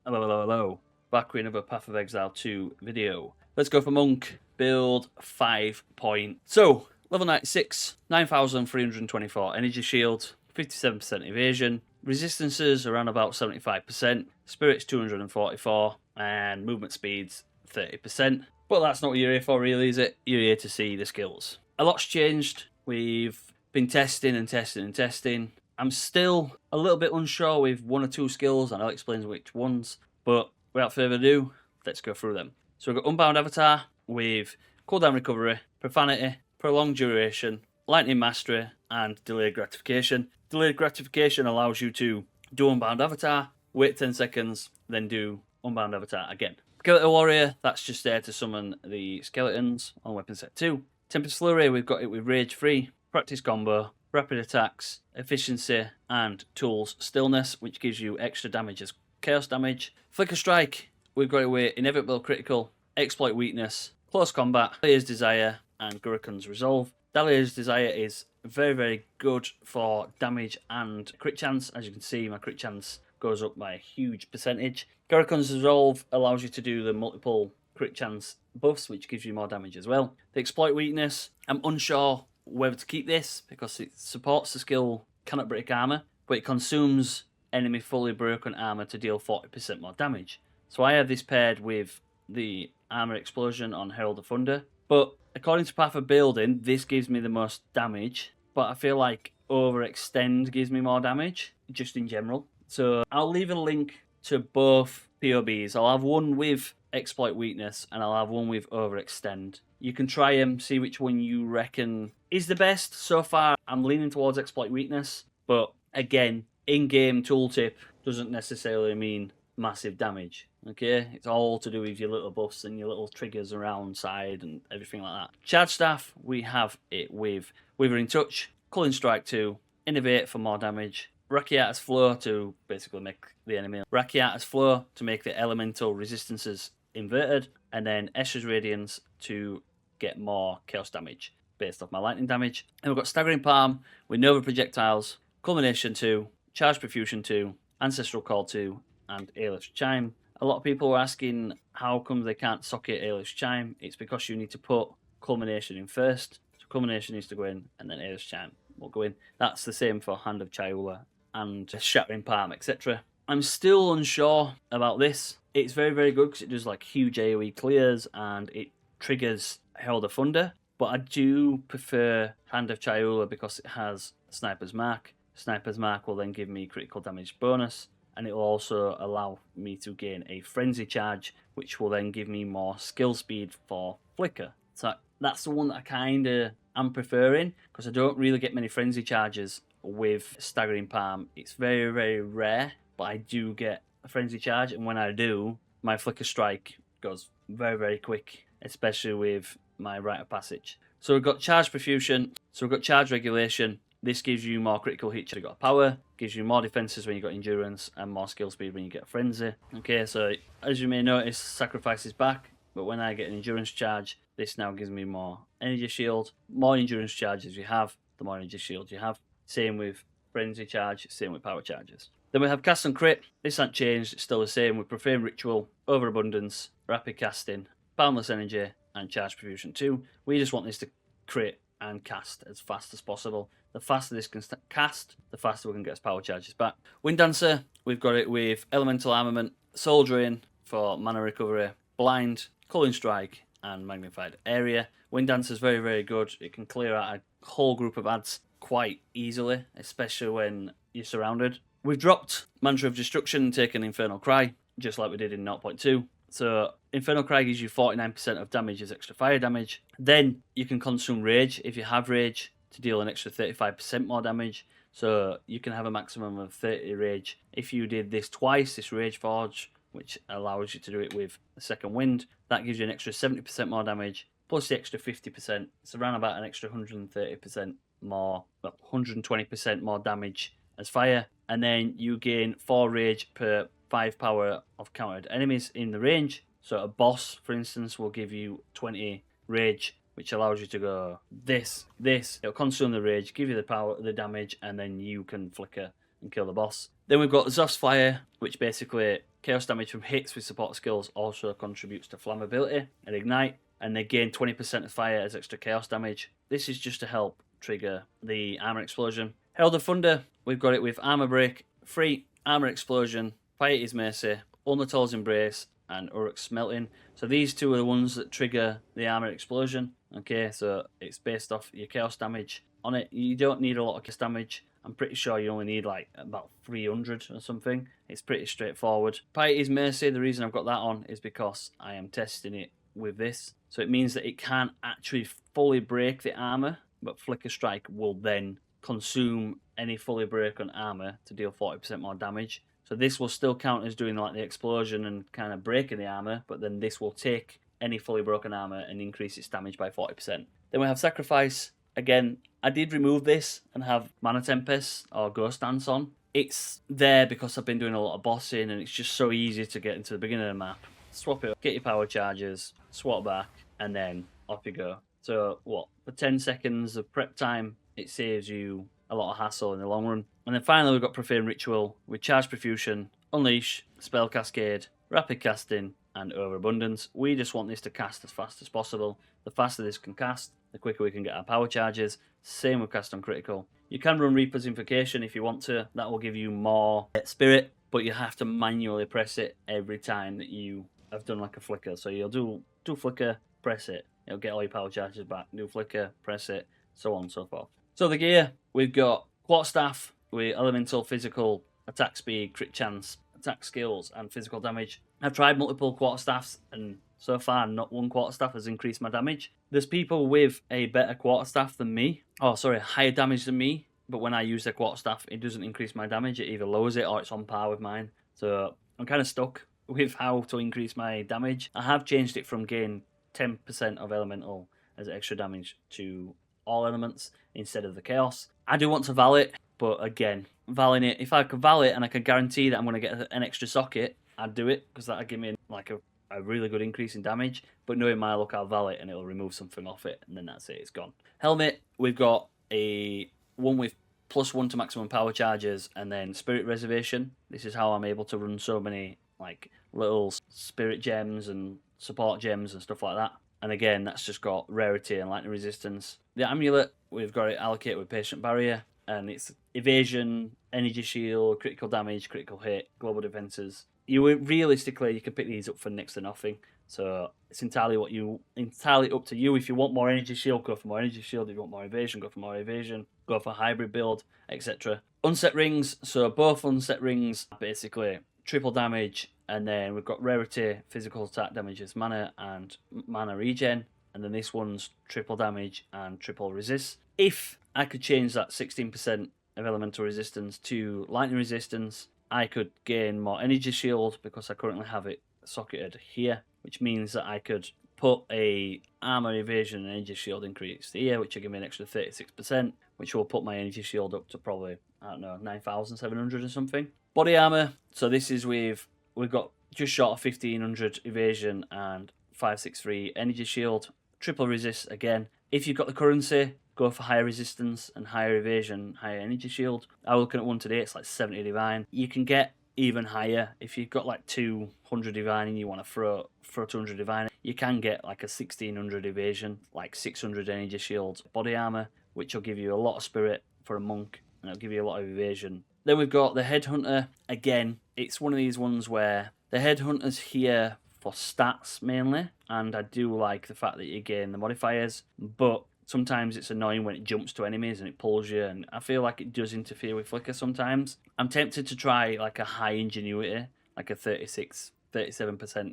Hello, hello, hello. Back with another Path of Exile 2 video. Let's go for Monk, build 5 point. So, level 96, 9,324 energy shield, 57% evasion, resistances around about 75%, spirits 244, and movement speeds 30%. But that's not what you're here for really, is it? You're here to see the skills. A lot's changed. We've been testing and testing and testing. I'm still a little bit unsure with one or two skills, and I'll explain which ones. But without further ado, let's go through them. So we've got Unbound Avatar with cooldown recovery, profanity, prolonged duration, lightning mastery, and delayed gratification. Delayed gratification allows you to do Unbound Avatar, wait 10 seconds, then do Unbound Avatar again. Skeleton Warrior, that's just there to summon the skeletons on weapon set 2. Tempest Flurry, we've got it with Rage Free, Practice Combo, Rapid Attacks, Efficiency, and Tools Stillness, which gives you extra damage as Chaos damage. Flicker Strike, we've got it with Inevitable Critical, Exploit Weakness, Close Combat, Dahlia's Desire, and Gurrican's Resolve. Dahlia's Desire is very, very good for damage and crit chance. As you can see, my crit chance goes up by a huge percentage. Gurrican's Resolve allows you to do the multiple crit chance buffs, which gives you more damage as well. The Exploit Weakness, I'm unsure whether to keep this because it supports the skill Cannot Break Armor, but it consumes enemy fully broken armor to deal 40% more damage. So I have this paired with the Armor Explosion on Herald of Thunder, but according to Path of Building, this gives me the most damage, but I feel like Overextend gives me more damage, just in general. So I'll leave a link to both POBs. I'll have one with Exploit Weakness, and I'll have one with Overextend. You can try them, see which one you reckon is the best. So far, I'm leaning towards Exploit Weakness, but again, in-game tooltip doesn't necessarily mean massive damage. Okay, it's all to do with your little buffs and your little triggers around side and everything like that. Charge Staff, we have it with Withering Touch, Culling Strike 2, Innovate for more damage, Rakiata's Flow to basically make the enemy Rakiata's Flow to make the elemental resistances inverted, and then Escher's Radiance to get more chaos damage based off my lightning damage. And we've got Staggering Palm with Nova Projectiles, Culmination 2, Charge Profusion 2, Ancestral Call 2, and Aelish Chime. A lot of people were asking how come they can't socket Aelish Chime. It's because you need to put Culmination in first. So Culmination needs to go in, and then Aelish Chime will go in. That's the same for Hand of Chayula and Shattering Palm, etc. I'm still unsure about this. It's very, very good because it does like huge AoE clears and it triggers Herald of Thunder. But I do prefer Hand of Chayula because it has Sniper's Mark. Sniper's Mark will then give me critical damage bonus, and it will also allow me to gain a Frenzy Charge, which will then give me more skill speed for Flicker. So that's the one that I kind of am preferring, because I don't really get many Frenzy Charges with Staggering Palm. It's very, very rare, but I do get a Frenzy Charge, and when I do, my Flicker Strike goes very, very quick, especially with my Rite of Passage. So we've got Charge Profusion, so we've got Charge Regulation. This gives you more critical hits when you got power, gives you more defenses when you got endurance, and more skill speed when you get frenzy. Okay, so as you may notice, sacrifice is back, but when I get an endurance charge, this now gives me more energy shield. More endurance charges you have, the more energy shield you have. Same with frenzy charge, same with power charges. Then we have cast and crit. This hasn't changed, it's still the same with Profane Ritual, Overabundance, Rapid Casting, Boundless Energy, and Charge Profusion 2. We just want this to crit and cast as fast as possible. The faster this can cast, the faster we can get its power charges back. Wind Dancer, we've got it with Elemental Armament, Soul Drain for mana recovery, Blind, Culling Strike, and Magnified Area. Wind Dancer is very, very good. It can clear out a whole group of ads quite easily, especially when you're surrounded. We've dropped Mantra of Destruction and taken Infernal Cry, just like we did in 0.2. So Infernal Cry gives you 49% of damage as extra fire damage. Then you can consume Rage if you have Rage to deal an extra 35% more damage. So you can have a maximum of 30 Rage. If you did this twice, this Rage Forge, which allows you to do it with the second wind, that gives you an extra 70% more damage, plus the extra 50%. It's around about an extra 130% more, well, 120% more damage as fire. And then you gain 4 Rage per 5 power of countered enemies in the range. So a boss, for instance, will give you 20 Rage, which allows you to go this. It'll consume the Rage, give you the power, the damage, and then you can flicker and kill the boss. Then we've got Zoth's Fire, which basically chaos damage from hits with support skills also contributes to flammability and ignite, and they gain 20% of fire as extra chaos damage. This is just to help trigger the armor explosion. Herald of Thunder, we've got it with armor break, free armor explosion, Fire Eater's Mercy, Undertow's Embrace, and Uruk's Smelting. So these two are the ones that trigger the armor explosion. Okay, so it's based off your chaos damage on it. You don't need a lot of chaos damage. I'm pretty sure you only need like about 300 or something. It's pretty straightforward. Piety's Mercy, the reason I've got that on is because I am testing it with this. So it means that it can't actually fully break the armor, but Flicker Strike will then consume any fully broken armor to deal 40% more damage. So this will still count as doing like the explosion and kind of breaking the armor, but then this will take any fully broken armor and increase its damage by 40%. Then we have Sacrifice. Again, I did remove this and have Mana Tempest or Ghost Dance on. It's there because I've been doing a lot of bossing and it's just so easy to get into the beginning of the map. Swap it, get your power charges, swap back, and then off you go. So what, for 10 seconds of prep time, it saves you a lot of hassle in the long run. And then finally we've got Profane Ritual with Charge Profusion, Unleash, Spell Cascade, Rapid Casting, and Overabundance. We just want this to cast as fast as possible. The faster this can cast, the quicker we can get our power charges. Same with Cast on Critical. You can run Reaper's Invocation if you want to. That will give you more spirit, but you have to manually press it every time that you have done like a flicker. So you'll do flicker, press it. It'll get all your power charges back. Do flicker, press it, so on and so forth. So the gear, we've got Quarterstaff with elemental, physical, attack speed, crit chance, attack skills, and physical damage. I've tried multiple Quarterstaffs, and so far not one Quarterstaff has increased my damage. There's people with a better Quarterstaff than me, higher damage than me, but when I use their Quarterstaff, it doesn't increase my damage. It either lowers it or it's on par with mine. So I'm kind of stuck with how to increase my damage. I have changed it from gain 10% of elemental as extra damage to all elements instead of the chaos. I do want to val it, but again, valing it, if I could val it and I could guarantee that I'm going to get an extra socket, I'd do it, because that would give me like a really good increase in damage. But knowing my luck, I'll val it and it'll remove something off it, and then that's it, it's gone. Helmet, we've got a one with +1 to maximum power charges, and then Spirit Reservation. This is how I'm able to run so many like little spirit gems and support gems and stuff like that. And again, that's just got rarity and lightning resistance. The amulet, we've got it allocated with patient barrier, and it's evasion, energy shield, critical damage, critical hit, global defenses. Realistically, you can pick these up for next to nothing. So it's entirely up to you. If you want more energy shield, go for more energy shield. If you want more evasion, go for more evasion. Go for hybrid build, etc. Unset rings. So both unset rings are basically triple damage, and then we've got rarity, physical attack damages, mana, and mana regen. And then this one's triple damage and triple resist. If I could change that 16% of elemental resistance to lightning resistance, I could gain more energy shield because I currently have it socketed here, which means that I could put a armor, evasion, and energy shield increase here, which will give me an extra 36%, which will put my energy shield up to probably, 9,700 or something. Body armor, so this is we've got just short of 1,500 evasion and 563 energy shield. Triple resist again. If you've got the currency, go for higher resistance and higher evasion, higher energy shield. I was looking at one today, it's like 70 divine. You can get even higher if you've got like 200 divine and you want to throw 200 divine. You can get like a 1,600 evasion, like 600 energy shield body armor, which will give you a lot of spirit for a monk, and it'll give you a lot of evasion. Then we've got the Headhunter. Again, it's one of these ones where the Headhunter's here for stats mainly, and I do like the fact that you gain the modifiers, but sometimes it's annoying when it jumps to enemies and it pulls you, and I feel like it does interfere with flicker sometimes. I'm tempted to try like a high ingenuity, like a 37%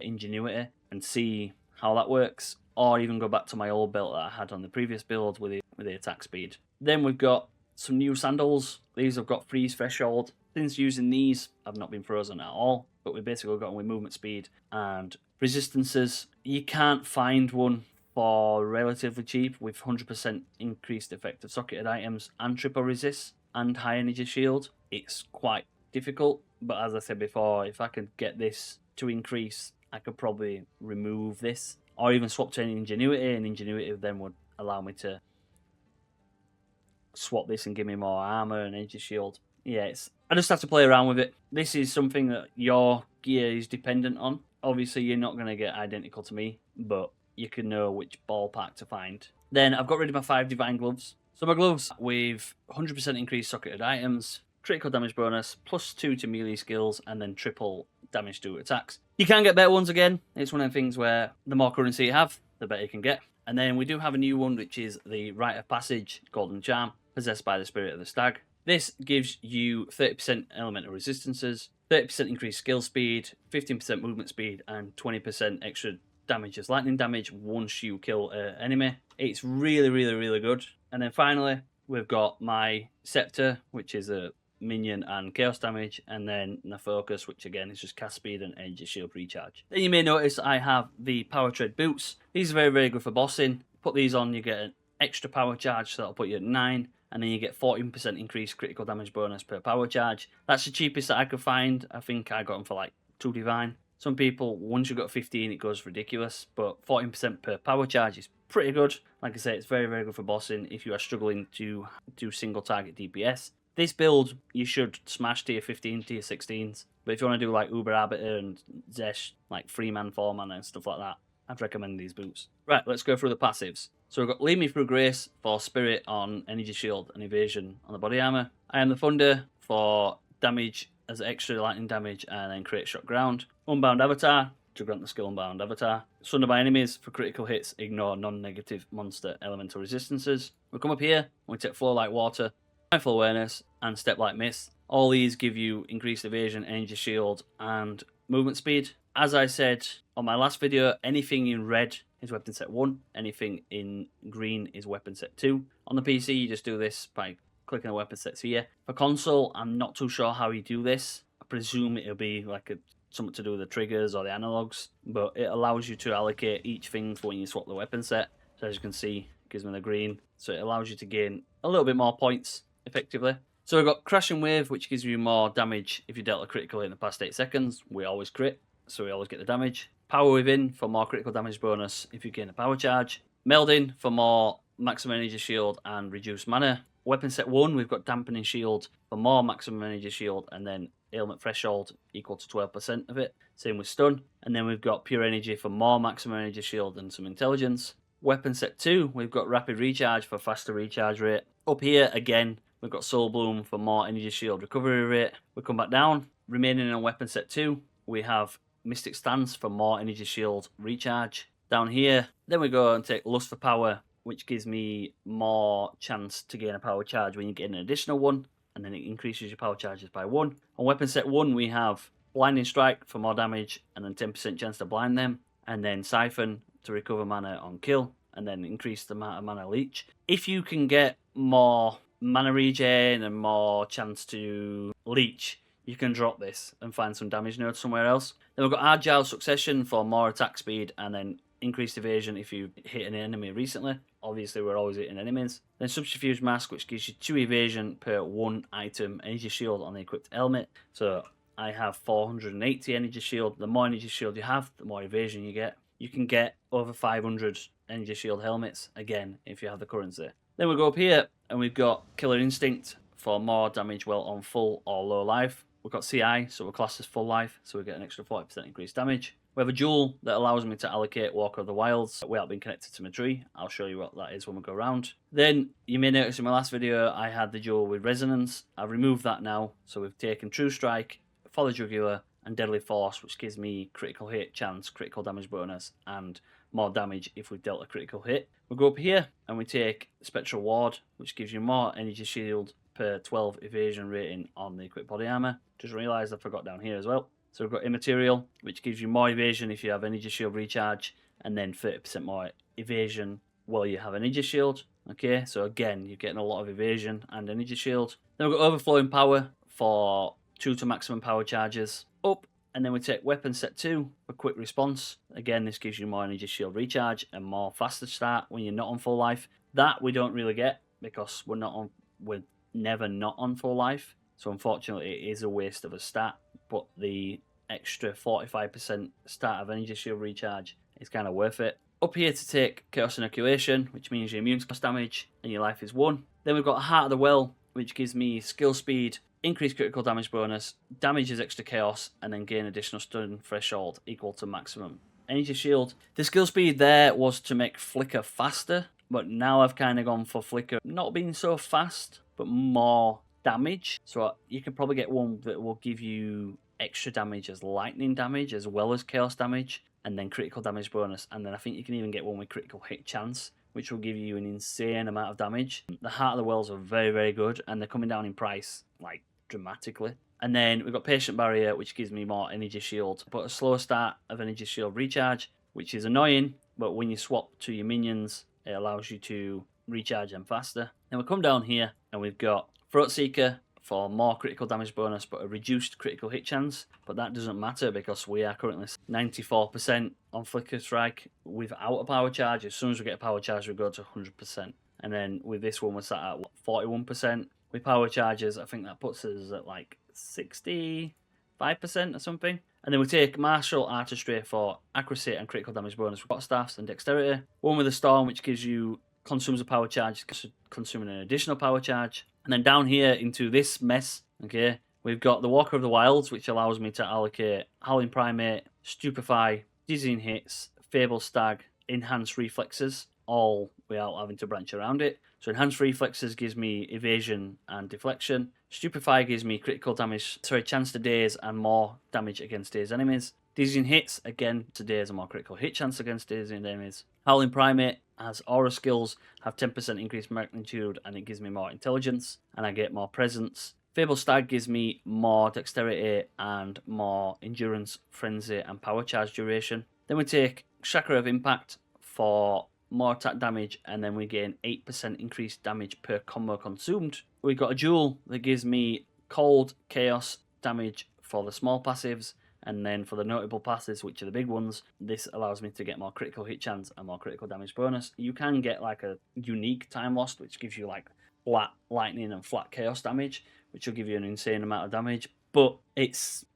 ingenuity, and see how that works, or even go back to my old belt that I had on the previous build with the attack speed. Then we've got some new sandals. These have got freeze threshold. Since using these, I've not been frozen at all, but we've basically got them with movement speed and resistances. You can't find one for relatively cheap with 100% increased effect of socketed items and triple resist and high energy shield. It's quite difficult, but as I said before, if I could get this to increase, I could probably remove this or even swap to an ingenuity, and ingenuity then would allow me to swap this and give me more armor and energy shield. Yeah, I just have to play around with it. This is something that your gear is dependent on. Obviously, you're not going to get identical to me, but you can know which ballpark to find. Then I've got rid of my 5 divine gloves. So my gloves with 100% increased socketed items, critical damage bonus, +2 to melee skills, and then triple damage to attacks. You can get better ones again. It's one of the things where the more currency you have, the better you can get. And then we do have a new one, which is the Rite of Passage Golden Charm, possessed by the Spirit of the Stag. This gives you 30% elemental resistances, 30% increased skill speed, 15% movement speed, and 20% extra damage as lightning damage once you kill an enemy. It's really, really, really good. And then finally, we've got my Scepter, which is a minion and chaos damage, and then the Focus, which again is just cast speed and energy shield recharge. Then you may notice I have the Power Tread boots. These are very, very good for bossing. Put these on, you get an extra power charge, so that'll put you at 9. And then you get 14% increased critical damage bonus per power charge. That's the cheapest that I could find. I think I got them for like 2 divine. Some people, once you've got 15, it goes ridiculous. But 14% per power charge is pretty good. Like I say, it's very, very good for bossing if you are struggling to do single target DPS. This build, you should smash tier 15, tier 16s. But if you want to do like Uber Arbiter and Zesh, like 3-man, 4-man and stuff like that, I'd recommend these boots. Right, let's go through the passives. So we've got Lead Me Through Grace for Spirit on Energy Shield and Evasion on the body armor. I Am the Thunder for damage as extra lightning damage and then create shock ground. Unbound Avatar to grant the skill Unbound Avatar. Sunder by enemies for critical hits, ignore non-negative monster elemental resistances. We come up here and we take Flow Like Water, Mindful Awareness, and Step Like Mist. All these give you increased evasion, energy shield, and movement speed. As I said on my last video, anything in red is weapon set 1, anything in green is weapon set 2. On the PC, you just do this by clicking the weapon sets here. For console, I'm not too sure how you do this. I presume it'll be like something to do with the triggers or the analogs, but it allows you to allocate each thing for when you swap the weapon set. So as you can see, it gives me the green, so it allows you to gain a little bit more points effectively. So we've got Crashing Wave, which gives you more damage if you dealt a critical hit in the past 8 seconds. We always crit, so we always get the damage. Power Within for more critical damage bonus if you gain a power charge. Melding for more maximum energy shield and reduced mana. Weapon set 1, we've got Dampening Shield for more maximum energy shield, and then ailment threshold equal to 12% of it. Same with Stun. And then we've got Pure Energy for more maximum energy shield and some intelligence. Weapon set 2, we've got Rapid Recharge for faster recharge rate. Up here again, we've got Soul Bloom for more energy shield recovery rate. We come back down. Remaining on weapon set 2, we have Mystic Stance for more energy shield recharge. Down here, then we go and take Lust for Power, which gives me more chance to gain a power charge when you get an additional one, and then it increases your power charges by 1. On weapon set 1, we have Blinding Strike for more damage, and then 10% chance to blind them, and then Siphon to recover mana on kill, and then increase the amount of mana leech. If you can get more mana regen and more chance to leech, you can drop this and find some damage nodes somewhere else. Then we've got Agile Succession for more attack speed and then increased evasion if you hit an enemy recently. Obviously, we're always hitting enemies. Then Subterfuge Mask, which gives you 2 evasion per 1 item energy shield on the equipped helmet. So I have 480 energy shield. The more energy shield you have, the more evasion you get. You can get over 500 energy shield helmets, again, if you have the currency. Then we go up here and we've got Killer Instinct for more damage while on full or low life. We've got CI, so we're classed as full life, so we get an extra 40% increased damage. We have a jewel that allows me to allocate Walker of the Wilds without being connected to my tree. I'll show you what that is when we go around. Then, you may notice in my last video, I had the jewel with Resonance. I've removed that now, so we've taken True Strike, Follow Jugular, and Deadly Force, which gives me critical hit chance, critical damage bonus, and more damage if we've dealt a critical hit. We go up here, and we take Spectral Ward, which gives you more energy shield per 12 evasion rating on the equipped body armor. Just realised I forgot down here as well. So we've got Immaterial, which gives you more evasion if you have energy shield recharge, and then 30% more evasion while you have energy shield. Okay, so again, you're getting a lot of evasion and energy shield. Then we've got Overflowing Power for 2 to maximum power charges. Up, and then we take Weapon Set 2 for Quick Response. Again, this gives you more energy shield recharge and more faster start when you're not on full life. That we don't really get because we're never not on full life. So unfortunately, it is a waste of a stat, but the extra 45% start of energy shield recharge is kind of worth it. Up here to take Chaos Inoculation, which means you're immune to damage and your life is 1. Then we've got Heart of the Well, which gives me skill speed increase critical damage bonus, damages extra chaos, and then gain additional stun threshold equal to maximum energy shield. The skill speed there was to make flicker faster, but now I've kind of gone for flicker not being so fast, but more damage. So you can probably get one that will give you extra damage as lightning damage as well as chaos damage, and then critical damage bonus. And then I think you can even get one with critical hit chance, which will give you an insane amount of damage. The Heart of the Wells are very, very good, and they're coming down in price, like, dramatically. And then we've got Patient Barrier, which gives me more energy shield, but a slower start of energy shield recharge, which is annoying, but when you swap to your minions, it allows you to recharge them faster. Then we come down here, and we've got Throat Seeker for more critical damage bonus, but a reduced critical hit chance. But that doesn't matter because we are currently 94% on Flicker Strike without a power charge. As soon as we get a power charge, we go to 100%. And then with this one, we're sat at 41%. With power charges, I think that puts us at like 65% or something. And then we take Martial Artistry for accuracy and critical damage bonus with Quarterstaffs and Dexterity. One with the Storm, which gives you consumes a power charge, consuming an additional power charge. And then down here into this mess, okay, we've got the Walker of the Wilds, which allows me to allocate Howling Primate, Stupefy, Dizzying Hits, Fable Stag, Enhanced Reflexes, all without having to branch around it. So Enhanced Reflexes gives me evasion and deflection. Stupefy gives me critical damage, chance to daze and more damage against dazed enemies. Dizzying Hits, again, to daze and more critical hit chance against dazing enemies. Howling Primate has aura skills, have 10% increased magnitude, and it gives me more intelligence, and I get more presence. Fable Stag gives me more dexterity and more endurance, frenzy, and power charge duration. Then we take Chakra of Impact for more attack damage, and then we gain 8% increased damage per combo consumed. We've got a Jewel that gives me cold chaos damage for the small passives, and then for the notable passives, which are the big ones, this allows me to get more critical hit chance and more critical damage bonus. You can get like a unique time lost, which gives you like flat lightning and flat chaos damage, which will give you an insane amount of damage, but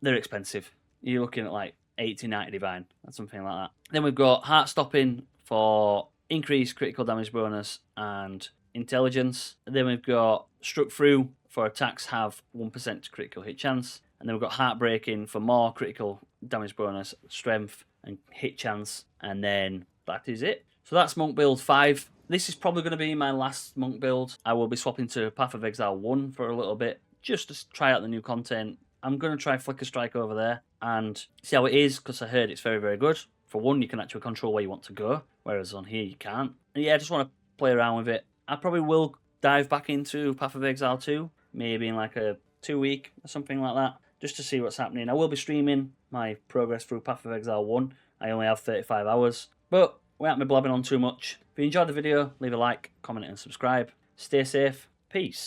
they're expensive. You're looking at like 80, 90 divine or something like that. Then we've got Heart Stopping for increased critical damage bonus and intelligence. And then we've got Struck Through for attacks have 1% critical hit chance. And then we've got Heartbreaking for more critical damage bonus, strength, and hit chance. And then that is it. So that's Monk Build 5. This is probably going to be my last Monk build. I will be swapping to Path of Exile 1 for a little bit, just to try out the new content. I'm going to try Flicker Strike over there and see how it is, because I heard it's very, very good. For one, you can actually control where you want to go, whereas on here you can't. And yeah, I just want to play around with it. I probably will dive back into Path of Exile 2, maybe in like a 2-week or something like that, just to see what's happening. I will be streaming my progress through Path of Exile 1. I only have 35 hours, but without me blabbing on too much. If you enjoyed the video, leave a like, comment and subscribe. Stay safe. Peace.